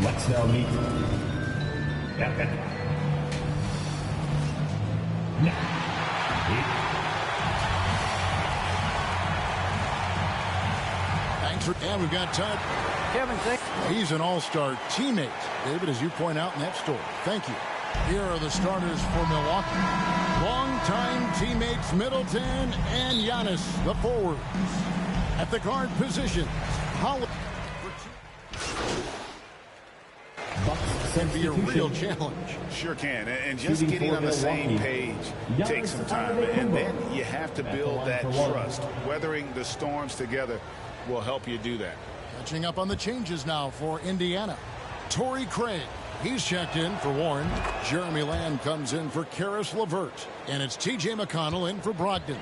Let's now meet. And we've got time. Kevin, he's an all-star teammate, David, as you point out in that story. Thank you. Here are the starters for Milwaukee. Longtime teammates Middleton and Giannis, the forwards. At the guard positions, Holiday. Can be a real challenge. Sure can. And just getting on the same page takes some time. And then you have to build that trust. Weathering the storms together will help you do that. Catching up on the changes now for Indiana. Torrey Craig, he's checked in for Warren. Jeremy Lamb comes in for Karis LeVert. And it's T.J. McConnell in for Brogdon.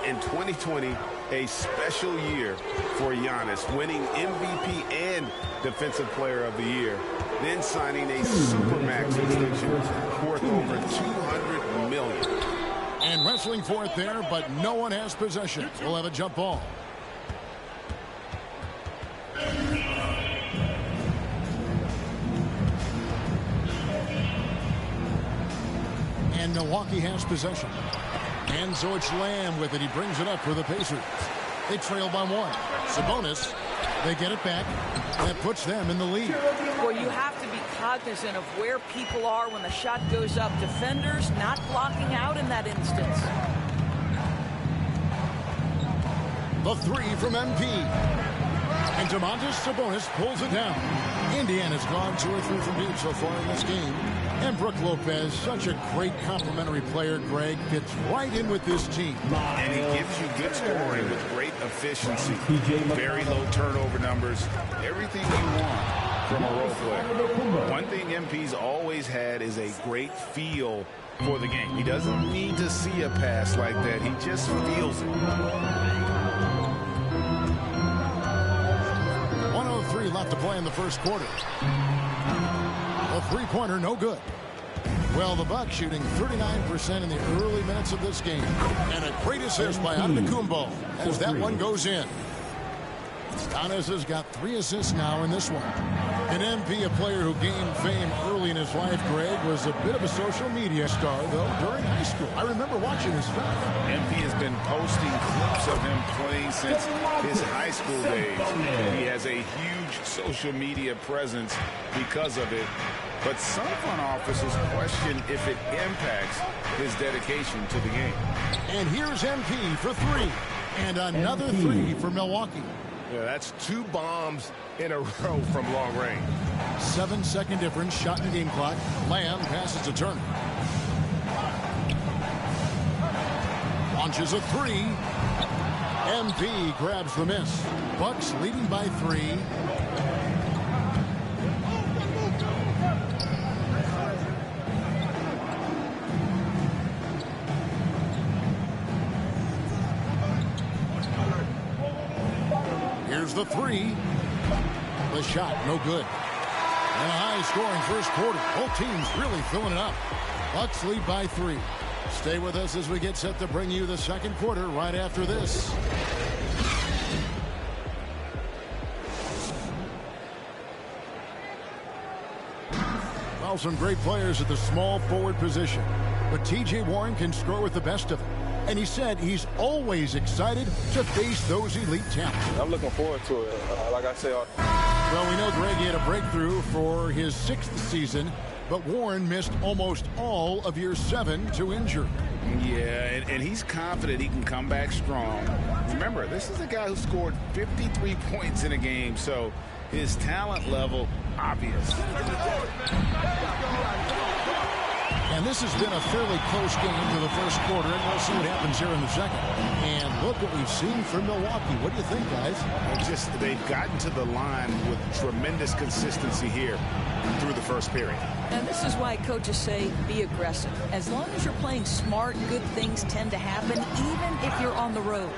In 2020, a special year for Giannis, winning MVP and Defensive Player of the Year, then signing a Supermax extension worth over $200 million. And wrestling for it there, but no one has possession. We'll have a jump ball. And Milwaukee has possession. And so it's Lamb with it. He brings it up for the Pacers. They trail by one. Sabonis, they get it back. That puts them in the lead. Well, you have to be cognizant of where people are when the shot goes up. Defenders not blocking out in that instance. The three from MP. And Domantas Sabonis pulls it down. Indiana's gone 2 or 3 from deep so far in this game. And Brook Lopez, such a great complimentary player, Greg, fits right in with this team. And he gives you good scoring with great efficiency. Very low turnover numbers. Everything you want from a role player. One thing MP's always had is a great feel for the game. He doesn't need to see a pass like that. He just feels it. 1:03 left to play in the first quarter. A three-pointer, no good. Well, the Bucks shooting 39% in the early minutes of this game. And a great assist by Antetokounmpo as that one goes in. Giannis has got 3 assists now in this one. An MP, a player who gained fame early in his life, Greg, was a bit of a social media star, though, during high school. I remember watching his stuff. MP has been posting clips of him playing since his high school days. He has a huge social media presence because of it. But some front offices question if it impacts his dedication to the game. And here's MP for 3. And another 3 for Milwaukee. Yeah, that's 2 bombs in a row from long range. 7-second difference, shot in game clock. Lamb passes to Turner. Launches a 3. MP grabs the miss. Bucks leading by 3. Here's the 3. The shot, no good. And a high-scoring first quarter. Both teams really filling it up. Bucks lead by 3. Stay with us as we get set to bring you the second quarter right after this. Well, some great players at the small forward position. But T.J. Warren can score with the best of them. And he said he's always excited to face those elite talents. I'm looking forward to it. Like I said. Well, we know Greg had a breakthrough for his 6th season, but Warren missed almost all of year 7 to injury. Yeah, and he's confident he can come back strong. Remember, this is a guy who scored 53 points in a game, so his talent level obvious. And this has been a fairly close game to the first quarter, and we'll see what happens here in the second. And look what we've seen from Milwaukee. What do you think, guys? They've gotten to the line with tremendous consistency here through the first period. And this is why coaches say be aggressive. As long as you're playing smart, good things tend to happen, even if you're on the road.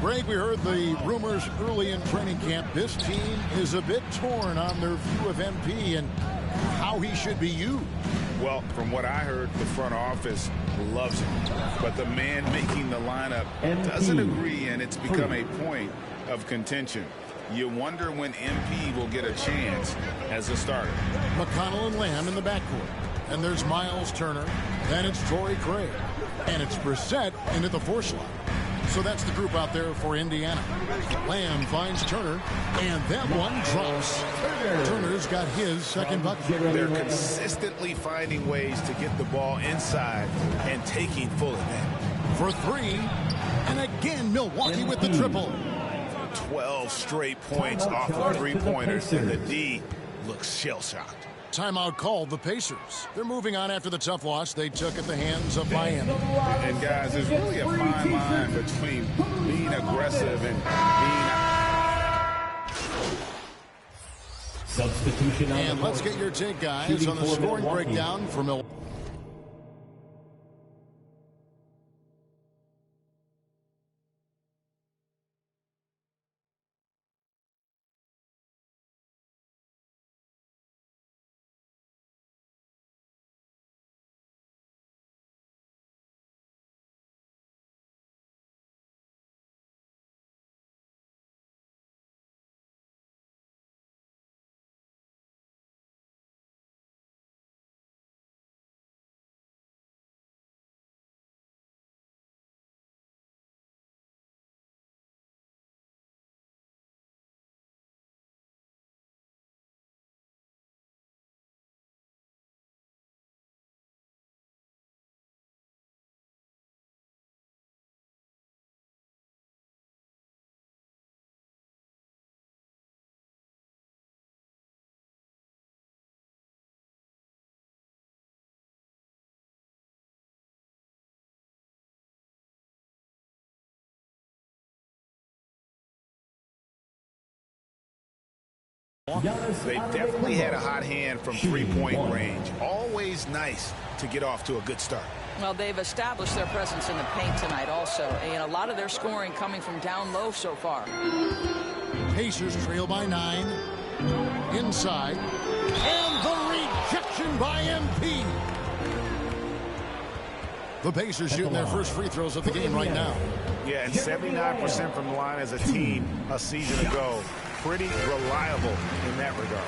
Greg, we heard the rumors early in training camp. This team is a bit torn on their view of MP and how he should be used. Well, from what I heard, the front office loves him. But the man making the lineup doesn't agree, and it's become a point of contention. You wonder when MP will get a chance as a starter. McConnell and Lamb in the backcourt. And there's Miles Turner. Then it's Torrey Craig. And it's Brissett into the 4 slot. So that's the group out there for Indiana. Lamb finds Turner, and that one drops. Turner's got his second bucket. They're consistently finding ways to get the ball inside and taking full advantage. For 3, and again Milwaukee with the triple. 12 straight points off of 3-pointers, and the D looks shell-shocked. Timeout called the Pacers. They're moving on after the tough loss they took at the hands of Miami. And guys, there's really a fine line between being aggressive and being substitution. And let's get your take, guys, on the scoring breakdown for Milwaukee. They definitely had a hot hand from 3-point range. Always nice to get off to a good start. Well, they've established their presence in the paint tonight also, and a lot of their scoring coming from down low so far. Pacers trail by 9. Inside. And the rejection by MP. The Pacers shooting their first free throws of the game right now. Yeah, and 79% from the line as a team a season ago. Pretty reliable in that regard.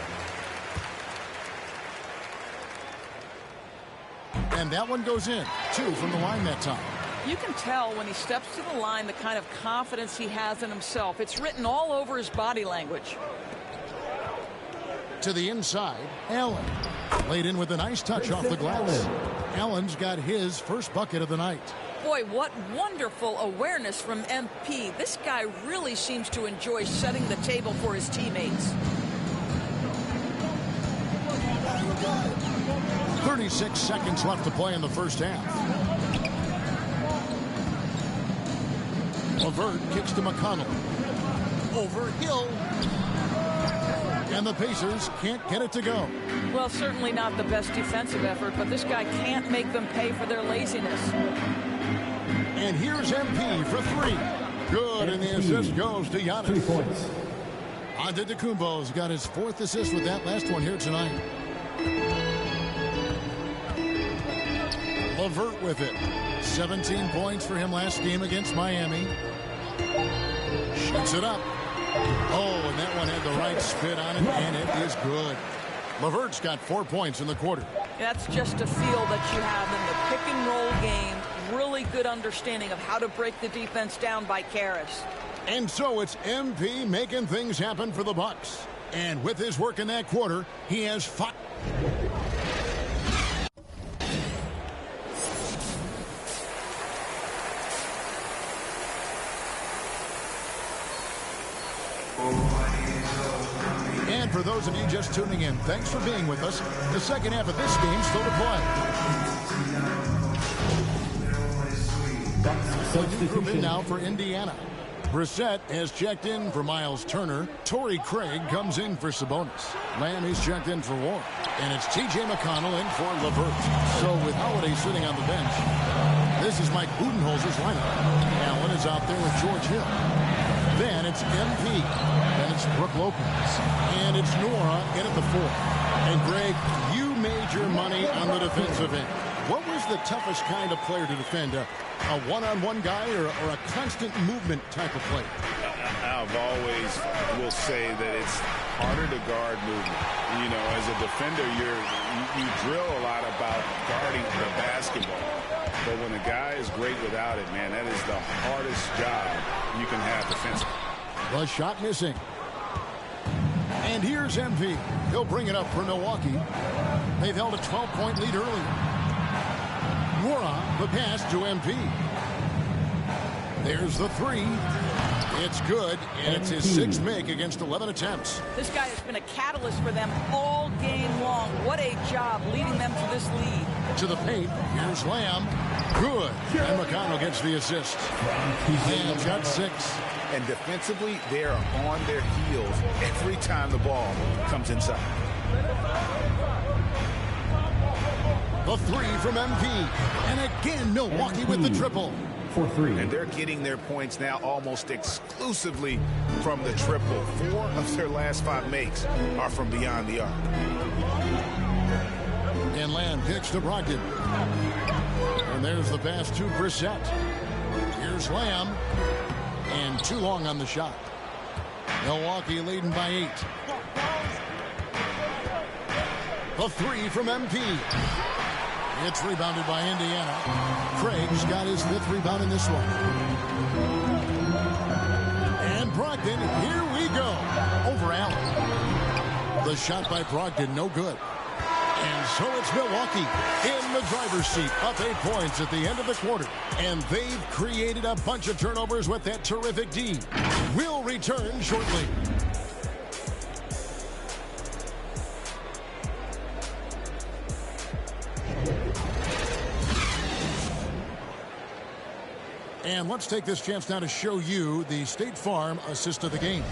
And that one goes in. 2 from the line that time. You can tell when he steps to the line the kind of confidence he has in himself. It's written all over his body language. To the inside, Allen. Laid in with a nice touch off the glass. Allen's got his first bucket of the night. Boy, what wonderful awareness from MP. This guy really seems to enjoy setting the table for his teammates. 36 seconds left to play in the first half. LeVert kicks to McConnell. Over Hill. And the Pacers can't get it to go. Well, certainly not the best defensive effort, but this guy can't make them pay for their laziness. And here's MP for 3. Good, and the assist goes to Giannis. 3 points. Antetokounmpo's got his 4th assist with that last one here tonight. LeVert with it. 17 points for him last game against Miami. Shoots it up. Oh, and that one had the right spin on it, and it is good. LeVert's got 4 points in the quarter. That's just a feel that you have in the pick-and-roll game. Really good understanding of how to break the defense down by Caris. And so it's MP making things happen for the Bucks. And with his work in that quarter, he has 5. And for those of you just tuning in, thanks for being with us. The second half of this game still to play. Substitution now for Indiana. Brissett has checked in for Miles Turner. Torrey Craig comes in for Sabonis. Lamb is checked in for Warren. And it's T.J. McConnell in for LeVert. So with Holiday sitting on the bench, this is Mike Budenholzer's lineup. Allen is out there with George Hill. Then it's MP. Then it's Brook Lopez. And it's Nora in at the 4. And Greg, you made your money on the defensive end. What was the toughest kind of player to defend? A one-on-one guy or a constant movement type of play? I've always will say that it's harder to guard movement. You know, as a defender, you drill a lot about guarding the basketball. But when a guy is great without it, man, that is the hardest job you can have defensively. The shot missing. And here's MP. He'll bring it up for Milwaukee. They've held a 12-point lead earlier. Nwora, the pass to MP. There's the three. It's good, and it's his sixth make against 11 attempts. This guy has been a catalyst for them all game long. What a job leading them to this lead. To the paint. Here's Lamb. Good. And McConnell gets the assist. Lamb's got 6. And defensively, they are on their heels every time the ball comes inside. The three from MP. And again, Milwaukee with the triple. 4-3. And they're getting their points now almost exclusively from the triple. 4 of their last 5 makes are from beyond the arc. And Lamb kicks to Brogdon. And there's the pass to Brissett. Here's Lamb. And too long on the shot. Milwaukee leading by 8. The three from MP. It's rebounded by Indiana. Craig's got his 5th rebound in this one. And Brogdon, here we go. Over Allen. The shot by Brogdon, no good. And so it's Milwaukee in the driver's seat, up 8 points at the end of the quarter. And they've created a bunch of turnovers with that terrific D. We'll return shortly. And let's take this chance now to show you the State Farm assist of the game.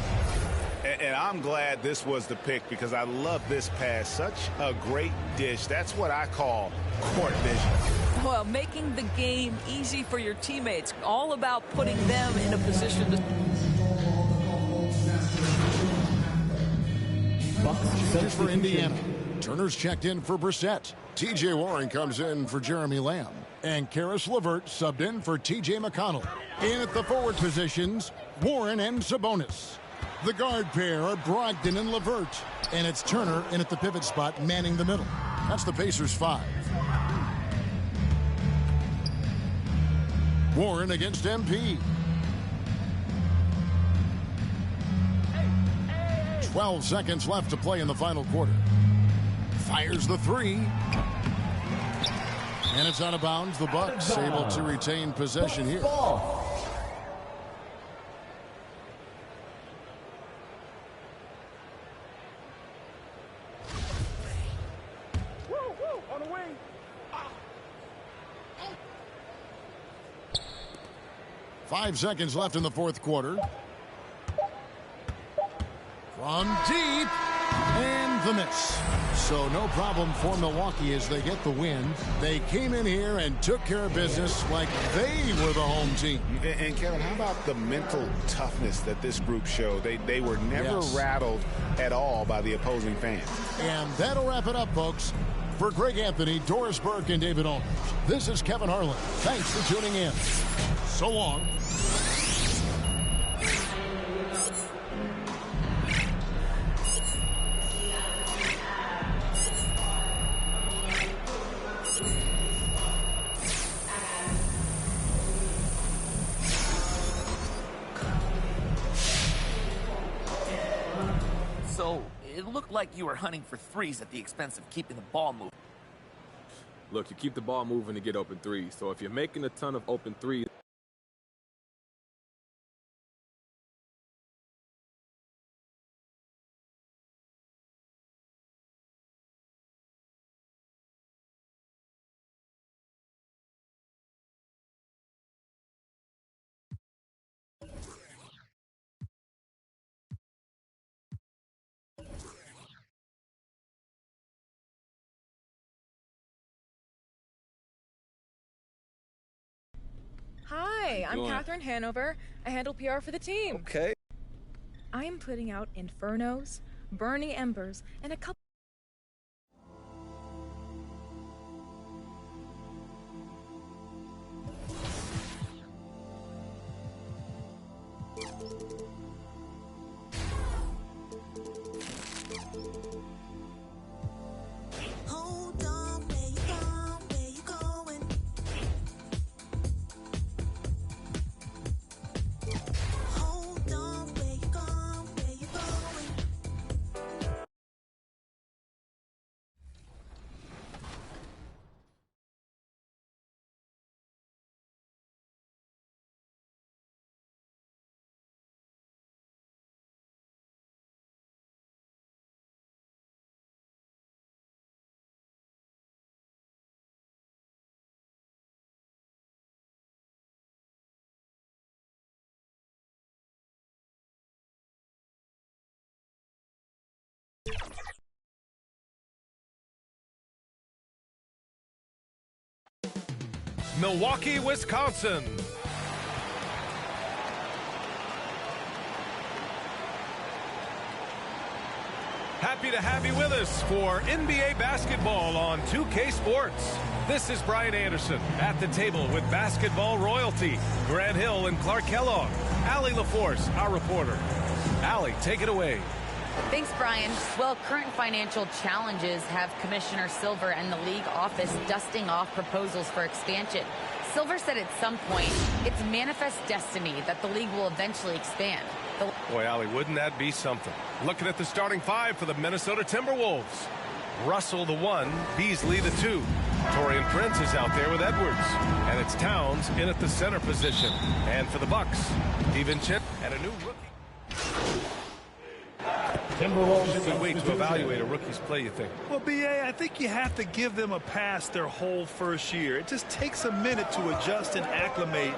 And I'm glad this was the pick because I love this pass. Such a great dish. That's what I call court vision. Well, making the game easy for your teammates. All about putting them in a position to... Here's for Indiana. Turner's checked in for Brissett. T.J. Warren comes in for Jeremy Lamb. And Karis LeVert subbed in for T.J. McConnell. In at the forward positions, Warren and Sabonis. The guard pair are Brogdon and LeVert. And it's Turner in at the pivot spot, manning the middle. That's the Pacers' 5. Warren against MP. 12 seconds left to play in the final quarter. Fires the three. And it's out of bounds. The Bucks able to retain possession here. On the wing. 5 seconds left in the fourth quarter. From deep. And the miss. So no problem for Milwaukee as they get the win. They came in here and took care of business like they were the home team. And Kevin, how about the mental toughness that this group showed? They were never rattled at all by the opposing fans. And that'll wrap it up, folks. For Greg Anthony, Doris Burke, and David Owners, this is Kevin Harlan. Thanks for tuning in. So long. So, it looked like you were hunting for threes at the expense of keeping the ball moving. Look, you keep the ball moving to get open threes. So if you're making a ton of open threes, Hi, I'm Catherine Hanover. I handle PR for the team. Okay. I am putting out Infernos, Burning Embers, and a couple... Milwaukee, Wisconsin. Happy to have you with us for NBA basketball on 2K Sports. This is Brian Anderson at the table with basketball royalty, Grant Hill and Clark Kellogg. Allie LaForce, our reporter. Allie, take it away. Thanks, Brian. Well, current financial challenges have Commissioner Silver and the league office dusting off proposals for expansion. Silver said at some point it's manifest destiny that the league will eventually expand. Boy, Allie, wouldn't that be something? Looking at the starting five for the Minnesota Timberwolves. Russell the 1, Beasley the 2. Taurean Prince is out there with Edwards. And it's Towns in at the center position. And for the Bucks, DiVincenzo and a new rookie. Timberwolves. Good way to evaluate a rookie's play, you think? Well, B.A., I think you have to give them a pass their whole first year. It just takes a minute to adjust and acclimate,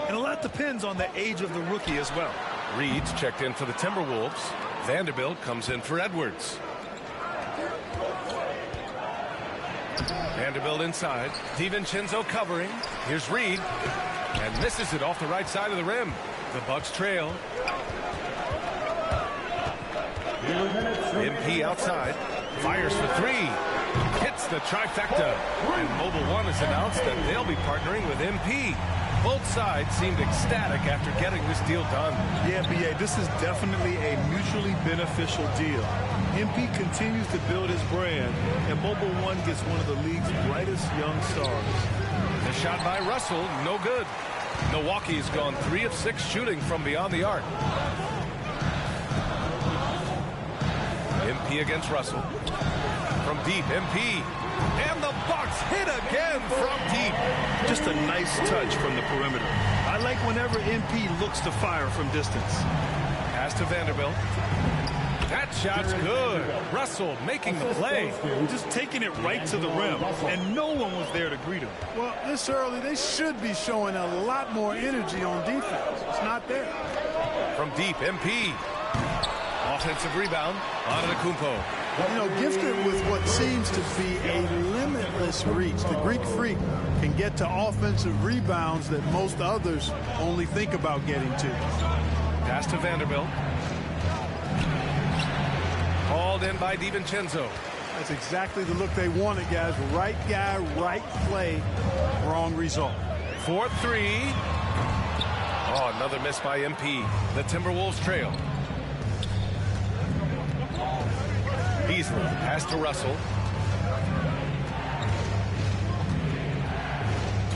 and a lot depends on the age of the rookie as well. Reed's checked in for the Timberwolves. Vanderbilt comes in for Edwards. Vanderbilt inside. DiVincenzo covering. Here's Reed. And misses it off the right side of the rim. The Bucks trail. MP outside, fires for 3, hits the trifecta, and Mobile One has announced that they'll be partnering with MP. Both sides seemed ecstatic after getting this deal done. Yeah, B.A., this is definitely a mutually beneficial deal. MP continues to build his brand, and Mobile One gets one of the league's brightest young stars. The shot by Russell, no good. Milwaukee's gone 3 of 6 shooting from beyond the arc. MP against Russell. From deep, MP. And the Bucks hit again from deep. Just a nice touch from the perimeter. I like whenever MP looks to fire from distance. Pass to Vanderbilt. That shot's good. Russell making the play. Just taking it right to the rim, and no one was there to greet him. Well, this early, they should be showing a lot more energy on defense. It's not there. From deep, MP. Offensive rebound, Antetokounmpo. You know, gifted with what seems to be a limitless reach. The Greek Freak can get to offensive rebounds that most others only think about getting to. Pass to Vanderbilt. Hauled in by DiVincenzo. That's exactly the look they wanted, guys. Right guy, right play, wrong result. 4-3. Oh, another miss by MP. The Timberwolves trail. Beasley, pass to Russell.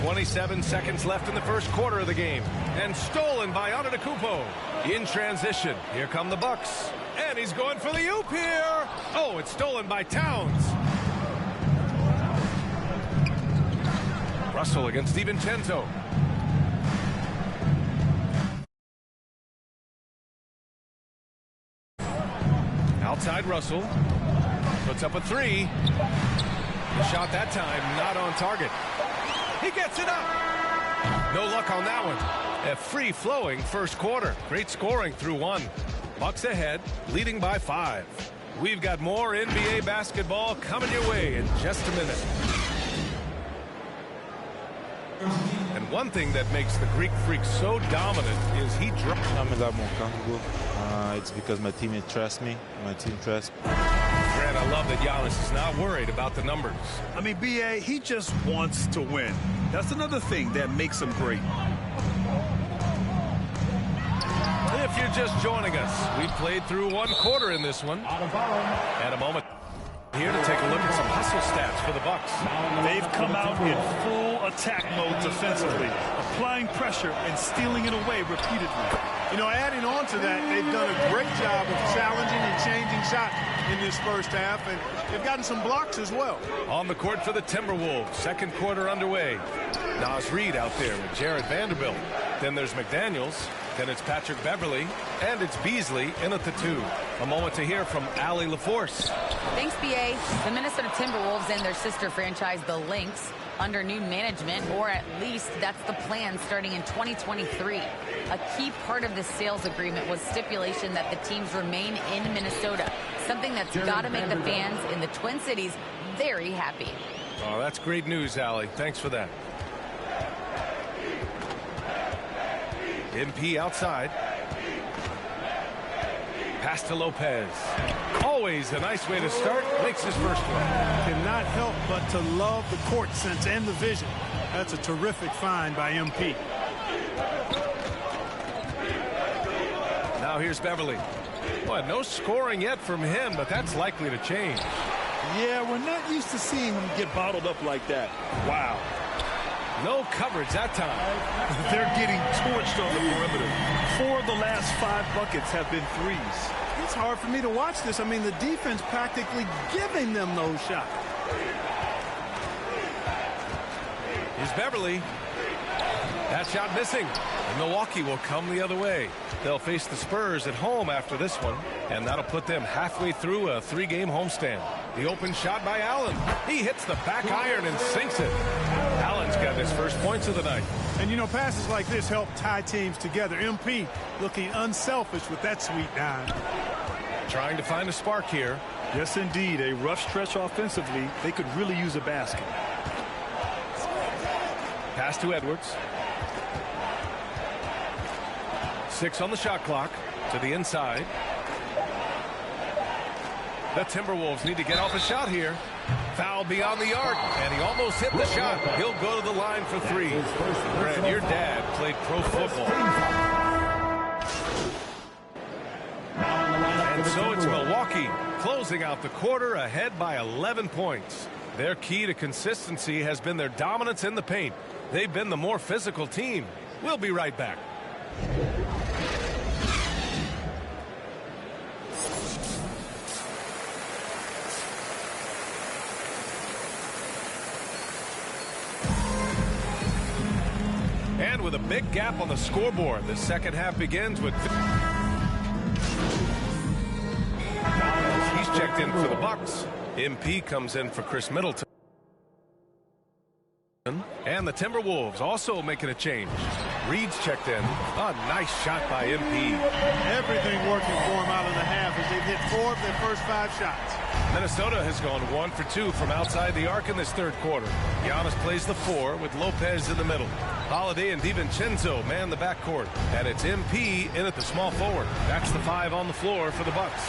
27 seconds left in the first quarter of the game. And stolen by Antetokounmpo. In transition, here come the Bucks. And he's going for the oop here. Oh, it's stolen by Towns. Russell against DiVincenzo. Outside Russell. Puts up a 3. The shot that time not on target. He gets it up. No luck on that one. A free-flowing first quarter. Great scoring through 1. Bucks ahead, leading by 5. We've got more NBA basketball coming your way in just a minute. And one thing that makes the Greek Freak so dominant is he drops. I'm a lot more comfortable. It's because my teammates trust me. My team trusts me. Grant, I love that Giannis is not worried about the numbers. I mean, B.A., he just wants to win. That's another thing that makes him great. If you're just joining us, we've played through one quarter in this one. And a moment here to take a look at some hustle stats for the Bucks. They've come out in full attack mode defensively, applying pressure and stealing it away repeatedly. You know, adding on to that, they've done a great job of challenging and changing shots in this first half, and they've gotten some blocks as well. On the court for the Timberwolves, second quarter underway. Naz Reid out there with Jared Vanderbilt. Then there's McDaniels. Then it's Patrick Beverly. And it's Beasley in at the 2. A moment to hear from Allie LaForce. Thanks, B.A. The Minnesota Timberwolves and their sister franchise, the Lynx, under new management, or at least that's the plan starting in 2023. A key part of this sales agreement was stipulation that the teams remain in Minnesota, something that's got to make the fans in the Twin Cities very happy. Oh, that's great news, Allie. Thanks for that. MP outside. Pass to Lopez. Always a nice way to start. Makes his first one. Cannot help but to love the court sense and the vision. That's a terrific find by MP. Now here's Beverly. Well, no scoring yet from him, but that's likely to change. Yeah, we're not used to seeing him get bottled up like that. Wow. No coverage that time. They're getting torched on the perimeter. 4 of the last 5 buckets have been threes. It's hard for me to watch this. I mean, the defense practically giving them those shots. Here's Beverly. That shot missing. And Milwaukee will come the other way. They'll face the Spurs at home after this one, and that'll put them halfway through a 3-game homestand. The open shot by Allen. He hits the back iron and sinks it. Allen's got his first points of the night. And, you know, passes like this help tie teams together. MP looking unselfish with that sweet dime. Trying to find a spark here. Yes, indeed. A rough stretch offensively. They could really use a basket. Pass to Edwards. 6 on the shot clock. To the inside. The Timberwolves need to get off a shot here. Foul beyond the arc, and he almost hit the shot. He'll go to the line for 3. Brad, your dad played pro football. And so it's Milwaukee closing out the quarter ahead by 11 points. Their key to consistency has been their dominance in the paint. They've been the more physical team. We'll be right back. And with a big gap on the scoreboard, the second half begins with... He's checked in for the Bucks. MP comes in for Chris Middleton. And the Timberwolves also making a change. Reed's checked in. A nice shot by MP. Everything working for him out of the half as they've hit 4 of their first 5 shots. Minnesota has gone 1 for 2 from outside the arc in this third quarter. Giannis plays the 4 with Lopez in the middle. Holiday and DiVincenzo man the backcourt. And it's MP in at the small forward. That's the 5 on the floor for the Bucks.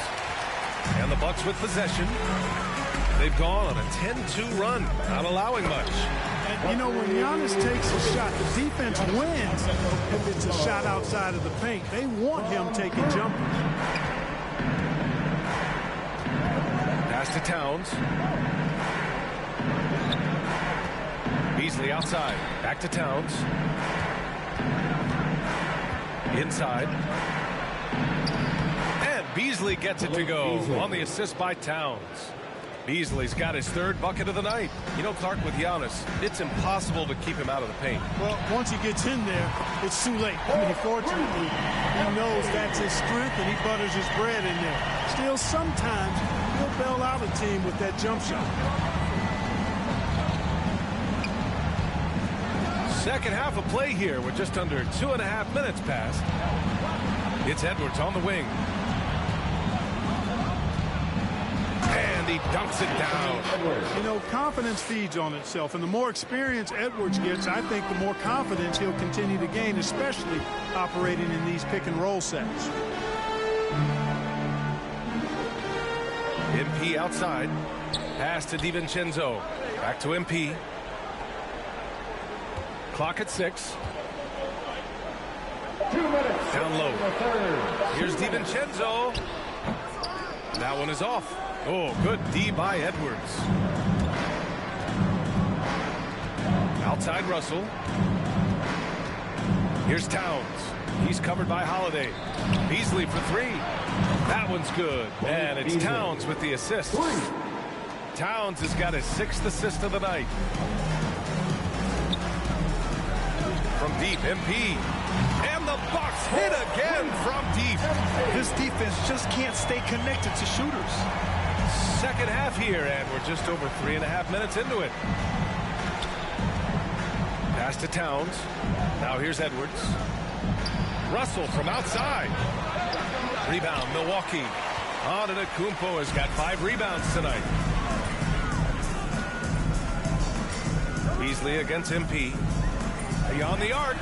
And the Bucks with possession. They've gone on a 10-2 run, not allowing much. And, you know, when Giannis takes a shot, the defense wins if it's a shot outside of the paint. They want him taking jumpers. Pass to Towns. Beasley outside. Back to Towns. Inside. And Beasley gets it to go on the assist by Towns. Beasley's got his 3rd bucket of the night. You know, Clark, with Giannis, it's impossible to keep him out of the paint. Well, once he gets in there, it's too late. I mean, fortunately, he knows that's his strength, and he butters his bread in there. Still, sometimes he'll bail out a team with that jump shot. Second half of play here with just under 2.5 minutes passed. It's Edwards on the wing. And he dunks it down. You know, confidence feeds on itself, and the more experience Edwards gets, I think the more confidence he'll continue to gain, especially operating in these pick-and-roll sets. MP outside. Pass to DiVincenzo. Back to MP. Clock at 6. 2 minutes. Down low. Here's DiVincenzo. That one is off. Oh, good D by Edwards. Outside Russell. Here's Towns. He's covered by Holiday. Beasley for three. That one's good. And it's Towns with the assist. Towns has got his 6th assist of the night. From deep, MP. And the Bucks hit again from deep. This defense just can't stay connected to shooters. Second half here, and we're just over 3.5 minutes into it. Pass to Towns. Now here's Edwards. Russell from outside. Rebound, Milwaukee. Antetokounmpo has got 5 rebounds tonight. Beasley against MP. Beyond the arc.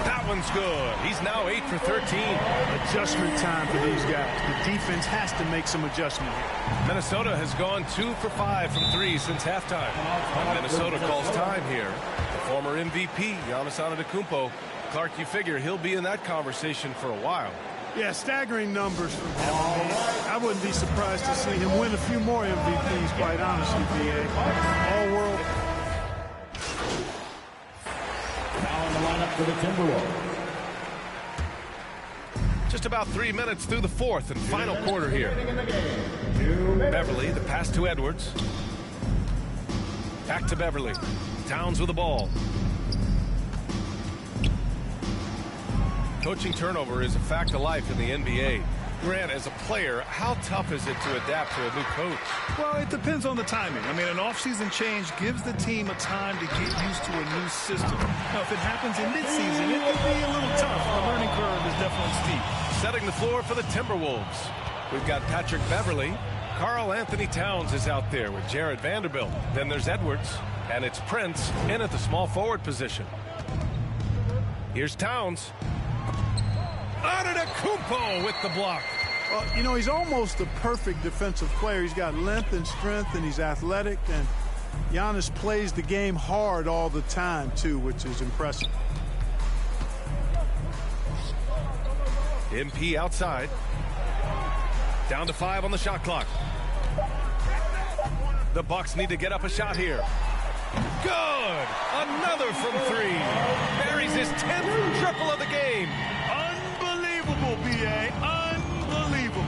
That one's good. He's now 8 for 13. Adjustment time for these guys. The defense has to make some adjustment here. Minnesota has gone 2 for 5 from 3 since halftime. Minnesota calls time here. The former MVP, Giannis Antetokounmpo. Clark, you figure he'll be in that conversation for a while. Yeah, staggering numbers from him. I wouldn't be surprised to see him win a few more MVPs, quite honestly, B.A. All-world. Now in the lineup for the Timberwolves. Just about 3 minutes through the fourth and final quarter here. Beverly, the pass to Edwards. Back to Beverly. Towns with the ball. Coaching turnover is a fact of life in the NBA. Grant, as a player, how tough is it to adapt to a new coach? Well, it depends on the timing. I mean, an offseason change gives the team a time to get used to a new system. Now, if it happens in midseason, it could be a little tough. The learning curve is definitely steep. Setting the floor for the Timberwolves. We've got Patrick Beverly. Karl Anthony Towns is out there with Jared Vanderbilt. Then there's Edwards. And it's Prince in at the small forward position. Here's Towns. Antetokounmpo with the block. Well, you know, he's almost the perfect defensive player. He's got length and strength, and he's athletic. And Giannis plays the game hard all the time, too, which is impressive. MP outside. Down to 5 on the shot clock. The Bucks need to get up a shot here. Good! Another from 3. Buries his 10th triple of the game. Unbelievable, B.A. Unbelievable.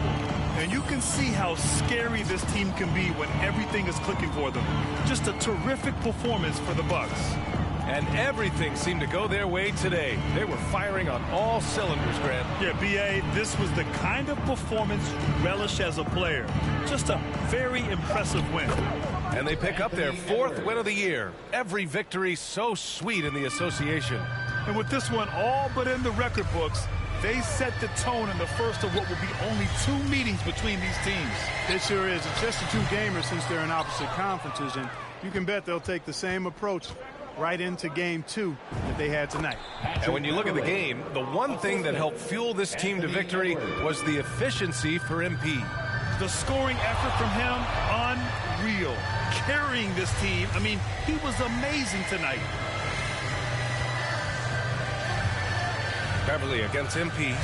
And you can see how scary this team can be when everything is clicking for them. Just a terrific performance for the Bucks. And everything seemed to go their way today. They were firing on all cylinders, Grant. Yeah, B.A., this was the kind of performance you relish as a player. Just a very impressive win. And they pick up their 4th win of the year. Every victory so sweet in the association. And with this one all but in the record books, they set the tone in the first of what will be only 2 meetings between these teams. It sure is. It's just a 2-gamer since they're in opposite conferences, and you can bet they'll take the same approach right into game 2 that they had tonight. And when you look at the game, the one thing that helped fuel this team to victory was the efficiency for MP. The scoring effort from him, unreal. Carrying this team, I mean, he was amazing tonight. Beverly against MP.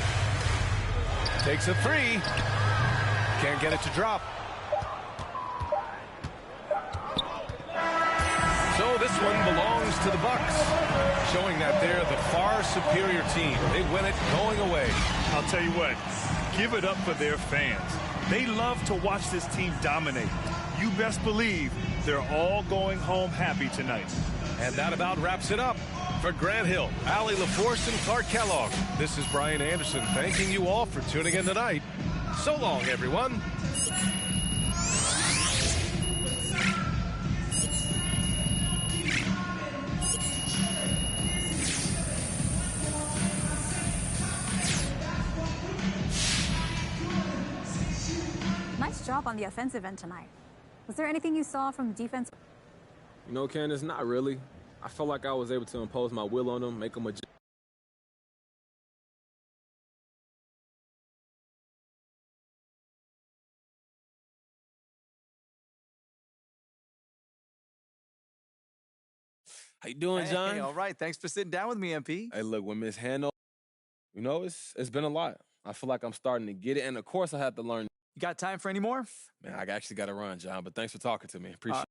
Takes a 3. Can't get it to drop. So this one belongs to the Bucks, showing that they're the far superior team. They win it going away. I'll tell you what, give it up for their fans. They love to watch this team dominate. You best believe they're all going home happy tonight. And that about wraps it up. For Grant Hill, Allie LaForce, and Clark Kellogg, this is Brian Anderson thanking you all for tuning in tonight. So long, everyone. Nice job on the offensive end tonight. Was there anything you saw from the defense? You know, Candace, not really. I felt like I was able to impose my will on them, make them adjust. How you doing, John? Hey, all right. Thanks for sitting down with me, MP. Hey, look, when Miss Hanover You know, it's been a lot. I feel like I'm starting to get it. And, of course, I had to learn. You got time for any more? Man, I actually got to run, John, but thanks for talking to me. Appreciate it.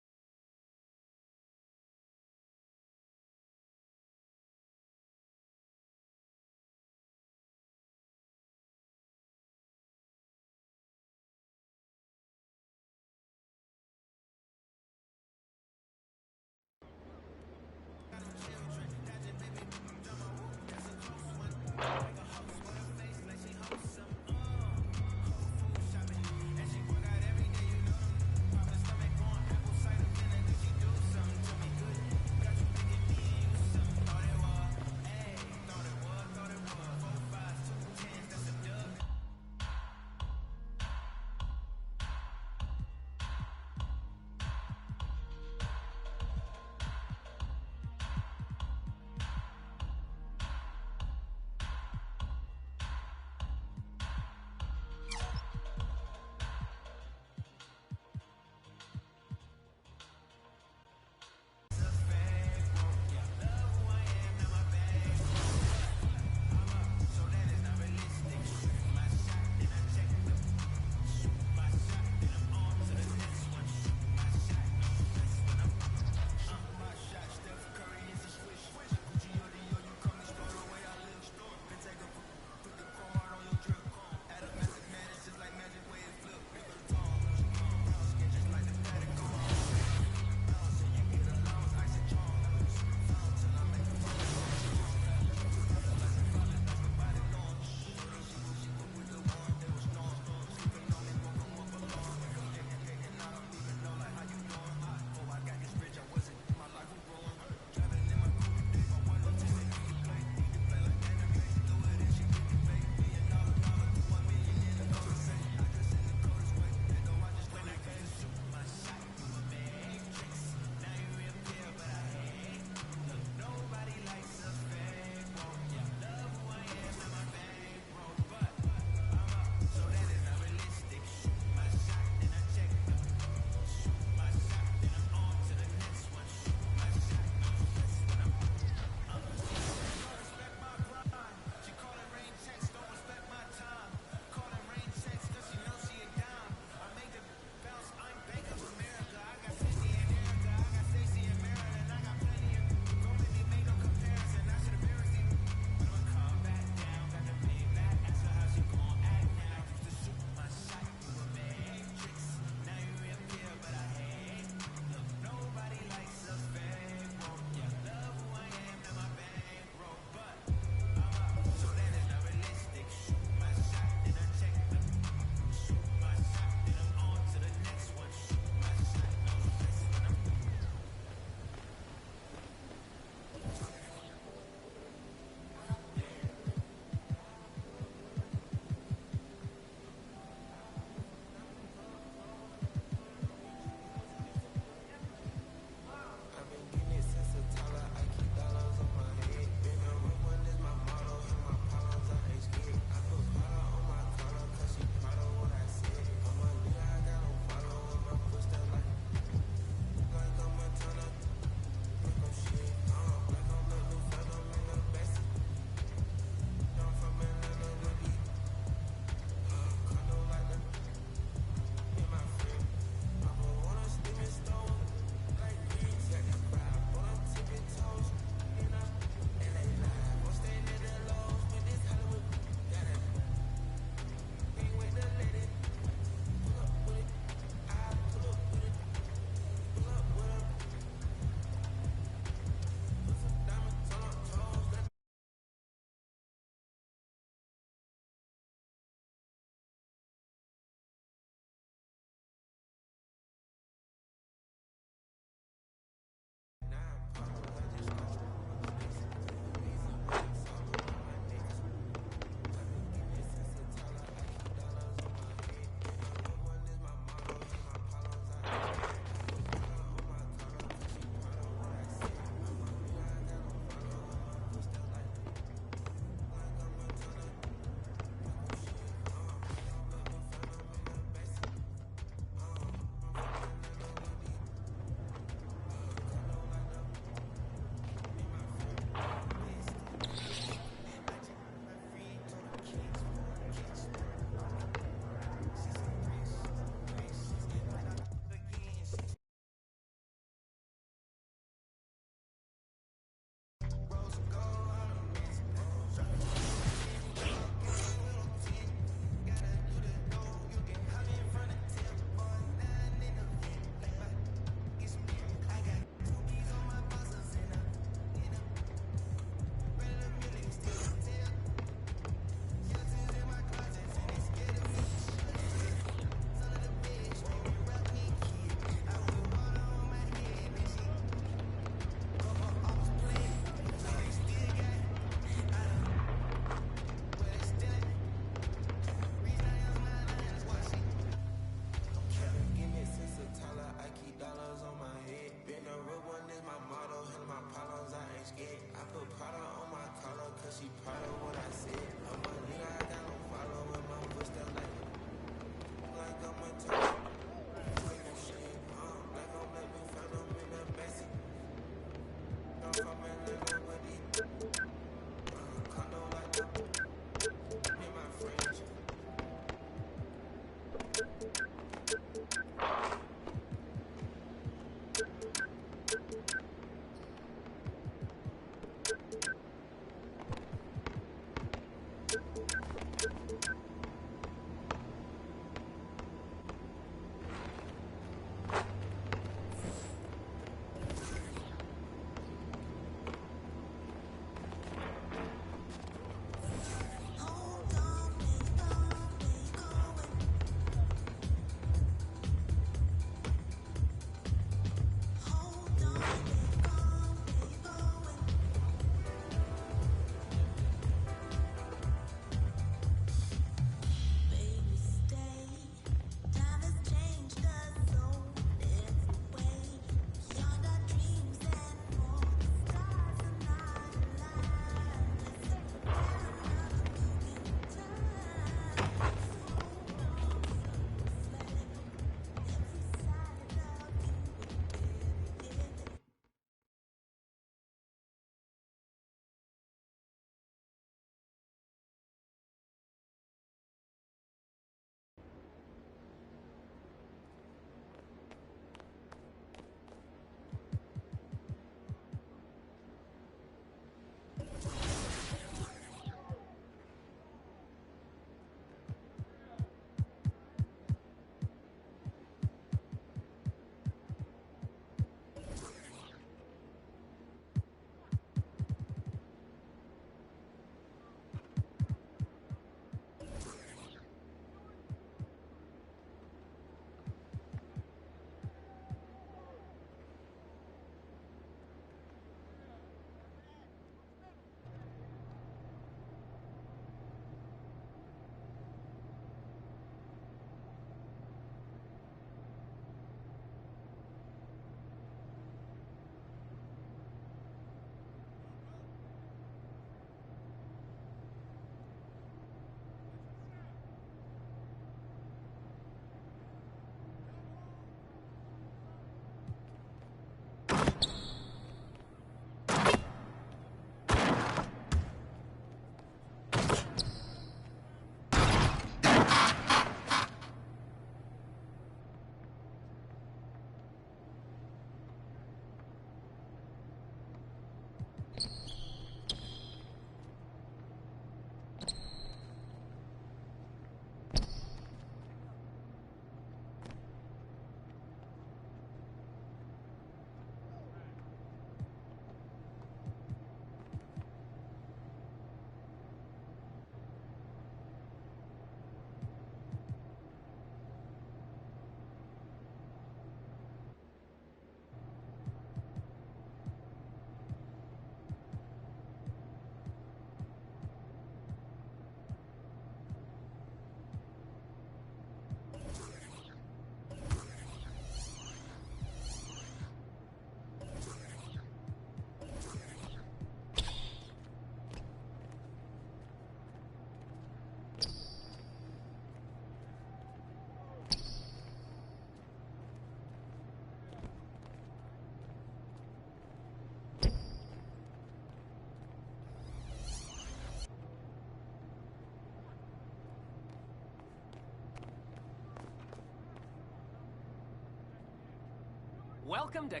Welcome to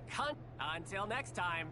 Until next time.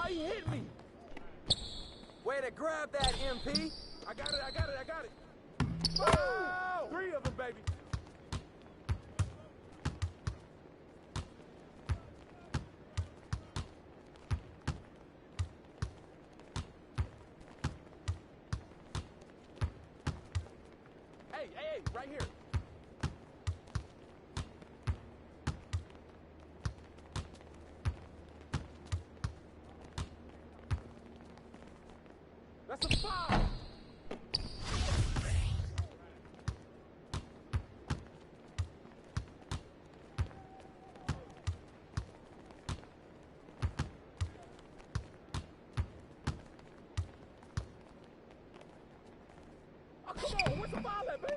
Oh, he hit me. Way to grab that, MP. I got it. Oh! 3 of them, baby. Hey, right here. That's a foul. Oh, come on. What's the foul at, baby?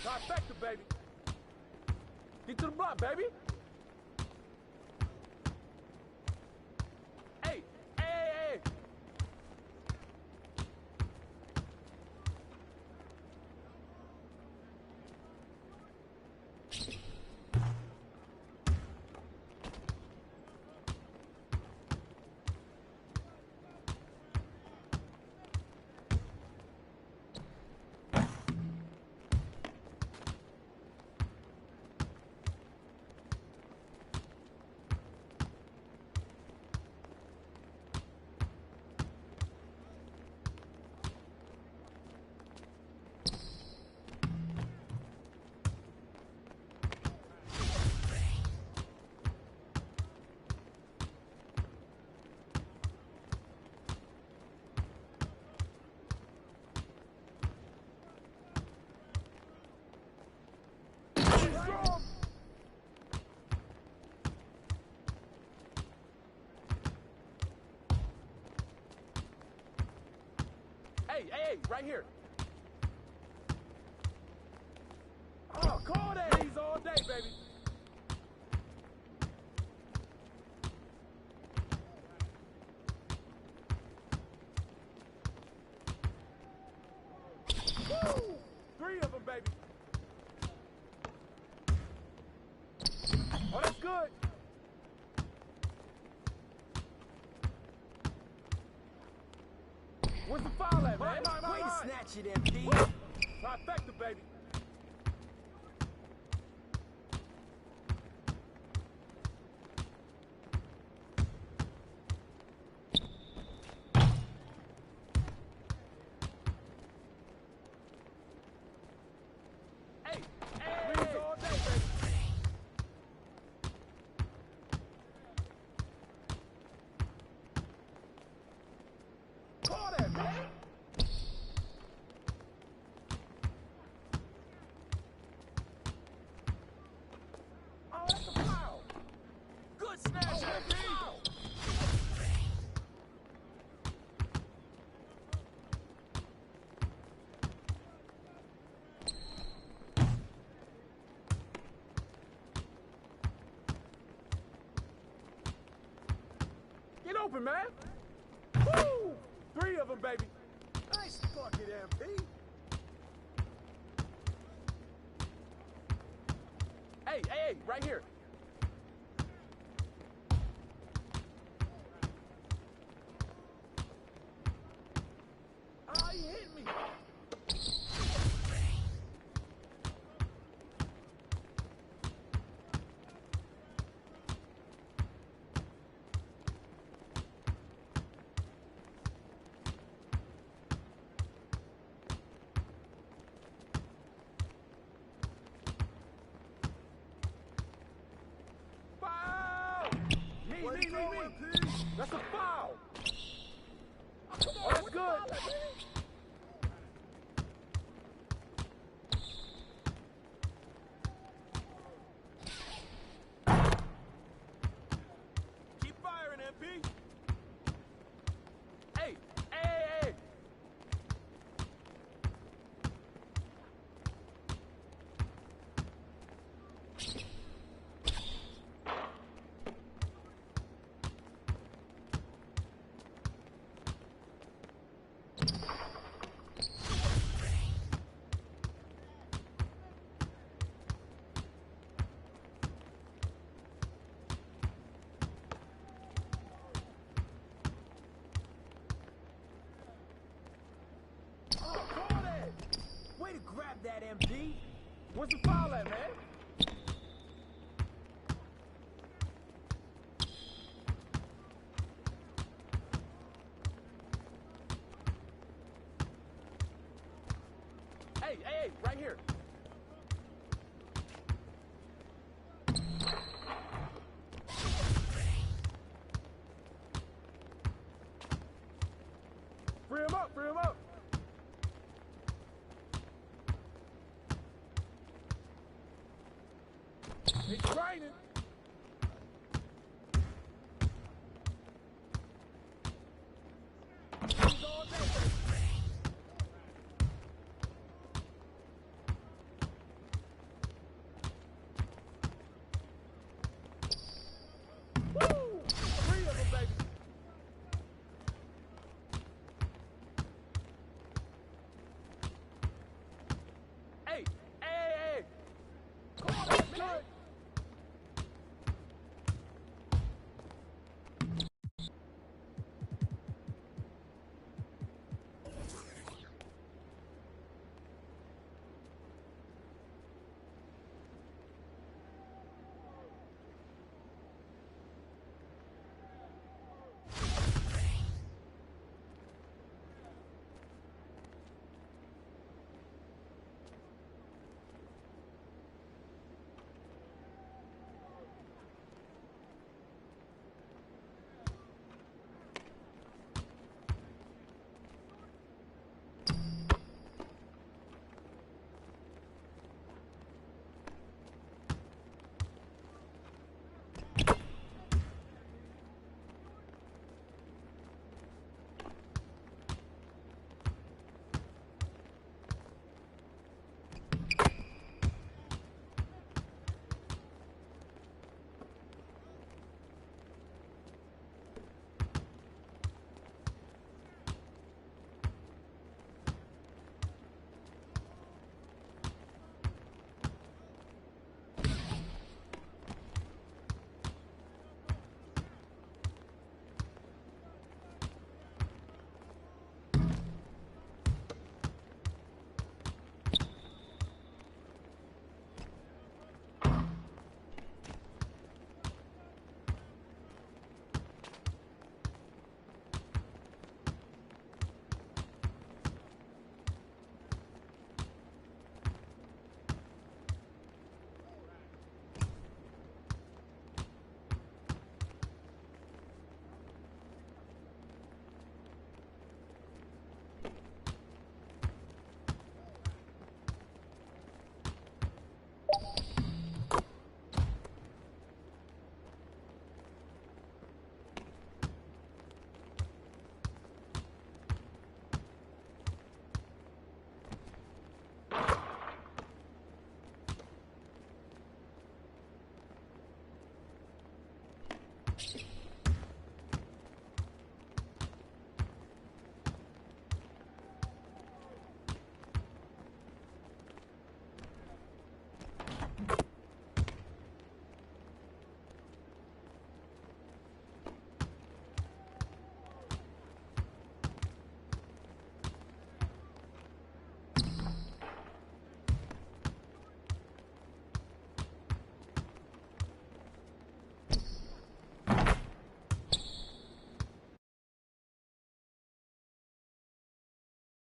Trifecta, baby. Get to the block, baby. Hey. Hey, right here. Oh, call that. He's all day, baby. Woo! 3 of them, baby. Oh, that's good. Where's the foul at, man? Way to snatch it, MP. Trifecta, baby. Hey, Breeze all day, baby. Call that, man. Oh, that's a foul. Good snatch, MP. Get open, man. Woo! 3 of them, baby. Nice bucket, MP. Hey, right here. Oh, he hit me. Me. That's a foul. Oh, that's good. Keep firing, MP. Hey. Where's the foul at, man? Hey, right here. Free him up, free him up.